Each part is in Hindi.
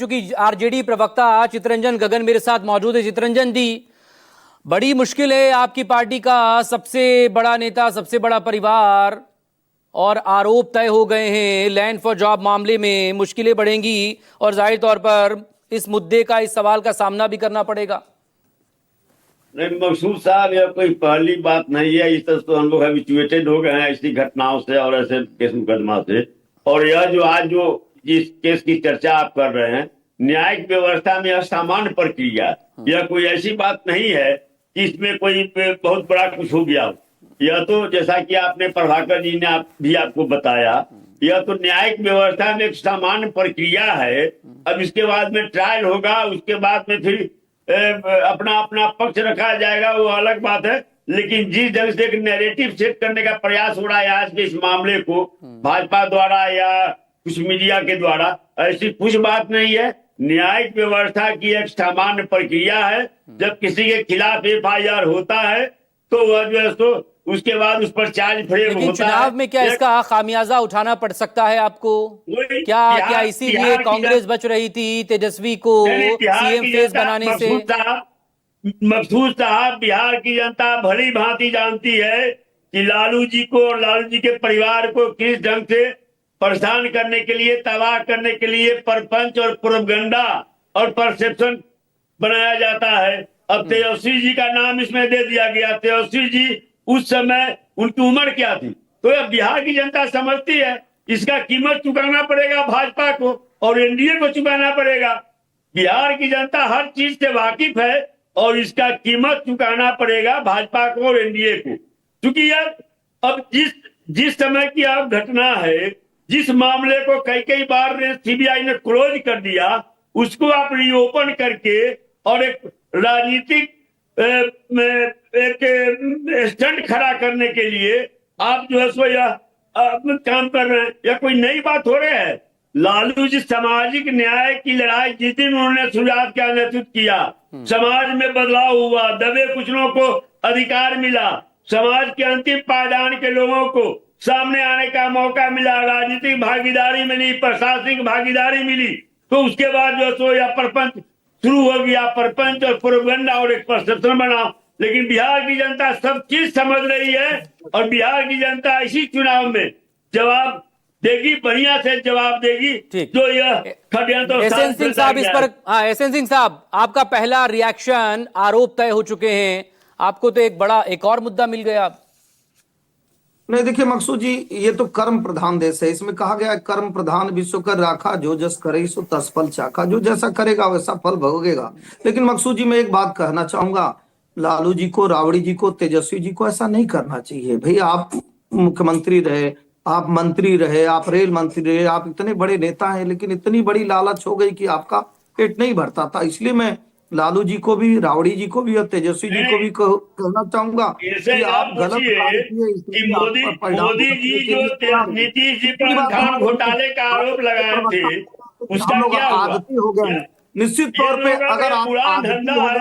चूंकि आरजेडी प्रवक्ता चितरंजन गगन मेरे साथ मौजूद है। चितरंजन जी, बड़ी मुश्किल है आपकी पार्टी का सबसे बड़ा नेता, सबसे बड़ा परिवार, और आरोप तय हो गए हैं लैंड फॉर जॉब मामले में। मुश्किलें बढ़ेंगी और जाहिर तौर पर इस मुद्दे का, इस सवाल का सामना भी करना पड़ेगा। नहीं मकसूद साहब, यह कोई पहली बात नहीं है। इस तरह तो हम लोग हैबिचुएटेड हो गए हैं ऐसी घटनाओं से और ऐसे केस मुकदमा से। और यह जो आज जो जिस केस की चर्चा आप कर रहे हैं, न्यायिक व्यवस्था में असामान्य प्रक्रिया, यह कोई ऐसी बात नहीं है कि इसमें कोई बहुत बड़ा कुछ हो गया। यह तो जैसा कि आपने प्रभाकर जी ने भी आपको बताया, यह तो न्यायिक व्यवस्था में एक सामान्य प्रक्रिया है। अब इसके बाद में ट्रायल होगा, उसके बाद में फिर अपना अपना पक्ष रखा जाएगा, वो अलग बात है। लेकिन जिस ढंग से एक नैरेटिव सेट करने का प्रयास हो रहा है आज के इस मामले को भाजपा द्वारा या कुछ मीडिया के द्वारा, ऐसी कुछ बात नहीं है। न्यायिक व्यवस्था की एक सामान्य प्रक्रिया है। जब किसी के खिलाफ FIR होता है तो वह जो है सो उसके बाद उस पर चार्ज फ्रेम होता है। चुनाव में क्या इसका खामियाजा उठाना पड़ सकता है आपको? क्या इसीलिए कांग्रेस बच रही थी तेजस्वी को सीएम फेस बनाने से? मकसूद साहब, बिहार की जनता भली भांति जानती है कि लालू जी को और लालू जी के परिवार को किस ढंग से परेशान करने के लिए, तबाह करने के लिए परपंच और प्रोपगंडा और परसेप्शन बनाया जाता है। अब तेजस्वी जी का नाम इसमें दे दिया गया। तेजस्वी जी उस समय उनकी उम्र क्या थी? तो यह बिहार की जनता समझती है इसका कीमत चुकाना पड़ेगा भाजपा को और एनडीए को चुकाना पड़ेगा। बिहार की जनता हर चीज से वाकिफ है और इसका कीमत चुकाना पड़ेगा भाजपा को और एनडीए को। क्योंकि यार अब जिस समय की आप घटना है, जिस मामले को कई बार सीबीआई ने क्लोज कर दिया, उसको आप रीओपन करके और एक राजनीतिक एक स्टंट खड़ा करने के लिए आप जो है सो यह काम कर रहे हैं। यह कोई नई बात हो रही है? लालू जी सामाजिक न्याय की लड़ाई जिस दिन उन्होंने शुरुआत का नेतृत्व किया, समाज में बदलाव हुआ, दबे कुचलों को अधिकार मिला, समाज के अंतिम पायदान के लोगों को सामने आने का मौका मिला, राजनीतिक भागीदारी मिली, प्रशासनिक भागीदारी मिली, तो उसके बाद जो सो यह प्रपंच शुरू हो गया। प्रपंच और प्रोपगंडा और एक परसेप्शन बना। लेकिन बिहार की जनता सब चीज समझ रही है और बिहार की जनता इसी चुनाव में जवाब देगी, बढ़िया से जवाब देगी। जो यह षड्यंत्र एसएन सिंह साहब इस पर, हाँ एसएन सिंह साहब, आपका पहला रिएक्शन, आरोप तय हो चुके हैं, आपको तो एक और मुद्दा मिल गया। नहीं देखिए मकसूद जी, ये तो कर्म प्रधान देश है। इसमें कहा गया कर्म प्रधान विश्व कर राखा, जो जस करे सो तस फल चाखा। जो जैसा करेगा वैसा फल भोगेगा। लेकिन मकसूद जी मैं एक बात कहना चाहूंगा, लालू जी को, राबड़ी जी को, तेजस्वी जी को ऐसा नहीं करना चाहिए। भाई आप मुख्यमंत्री रहे, आप मंत्री रहे, आप रेल मंत्री रहे, आप इतने बड़े नेता हैं, लेकिन इतनी बड़ी लालच हो गई कि आपका पेट नहीं भरता था। इसलिए मैं लालू जी को भी, रावड़ी जी को भी और तेजस्वी जी को भी कहना चाहूंगा कि आप गलत कार्य किए। मोदी जी जो नीतीश जी पर खान घोटाले का आरोप लगाए थे, उसका क्या हुआ? आदती हो गए हैं। निश्चित तौर पे अगर आप धंधा है,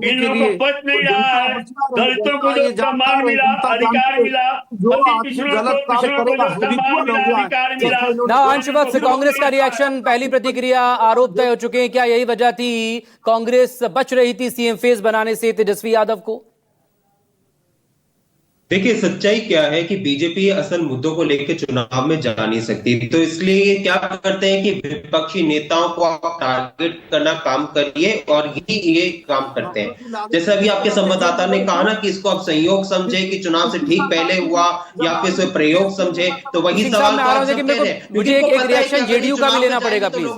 इन लोगों को पच नहीं रहा है। दलितों को जो सम्मान मिला, अधिकार मिला, गलत कार्य करेगा, अधिकार मिला। अंश वक्त कांग्रेस का रिएक्शन, पहली प्रतिक्रिया, आरोप तय हो चुके हैं, क्या यही वजह थी कांग्रेस बच रही थी सीएम फेस बनाने से तेजस्वी यादव को? देखिए सच्चाई क्या है कि बीजेपी असल मुद्दों को लेकर चुनाव में जा नहीं सकती, तो इसलिए ये क्या करते हैं कि विपक्षी नेताओं को आप टारगेट करना काम करिए और ये काम करते हैं। जैसे अभी आपके संवाददाता ने कहा ना कि इसको आप संयोग समझे कि चुनाव से ठीक पहले हुआ या फिर इसको प्रयोग समझे, तो वही सवाल मुझे एक रिएक्शन जेडीयू का भी लेना पड़ेगा प्लीज।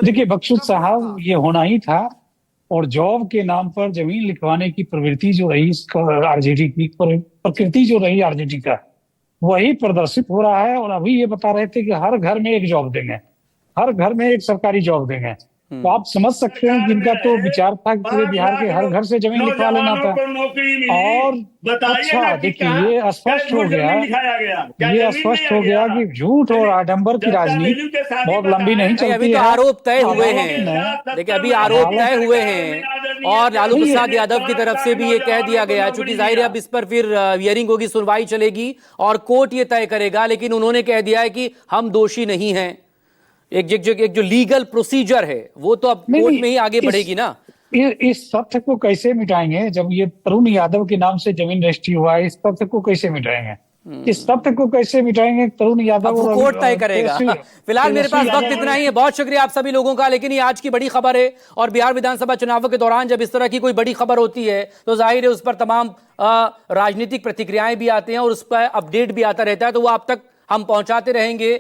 देखिए बख्शुद साहब, ये होना ही था। और जॉब के नाम पर जमीन लिखवाने की प्रवृत्ति जो रही आरजेडी की, प्रकृति जो रही आरजेडी का, वही प्रदर्शित हो रहा है। और अभी ये बता रहे थे कि हर घर में एक जॉब देंगे, हर घर में एक सरकारी जॉब देंगे। तो आप समझ सकते हैं जिनका तो विचार था कि पूरे बिहार के हर घर से जमीन लिखवा लेना था। और अच्छा देखिए, ये स्पष्ट हो गया, ये स्पष्ट हो गया कि झूठ और आडंबर की राजनीति बहुत लंबी नहीं चलती है। अभी तो आरोप तय हुए हैं, देखिए अभी आरोप तय हुए हैं और लालू प्रसाद यादव की तरफ से भी ये कह दिया गया, चूंकि जाहिर है अब इस पर फिर हियरिंग होगी, सुनवाई चलेगी और कोर्ट ये तय करेगा। लेकिन उन्होंने कह दिया है कि हम दोषी नहीं हैं। एक जो लीगल प्रोसीजर है वो तो अब नहीं, कोर्ट नहीं, में ही आगे इस- बढ़ेगी ना। इस तथ्य को कैसे मिटाएंगे जब ये तरुण यादव के नाम से जमीन रजिस्ट्री हुआ है? इस तथ्य को कैसे मिटाएंगे? इस तथ्य को कैसे मिटाएंगे? तरुण अब यादव वो और कोर्ट तय करेगा। फिलहाल मेरे पास वक्त इतना ही है। बहुत शुक्रिया आप सभी लोगों का। लेकिन ये आज की बड़ी खबर है और बिहार विधानसभा चुनावों के दौरान जब इस तरह की कोई बड़ी खबर होती है तो जाहिर है उस पर तमाम राजनीतिक प्रतिक्रियाएं भी आती हैं और उस पर अपडेट भी आता रहता है, तो वो आप तक हम पहुंचाते रहेंगे।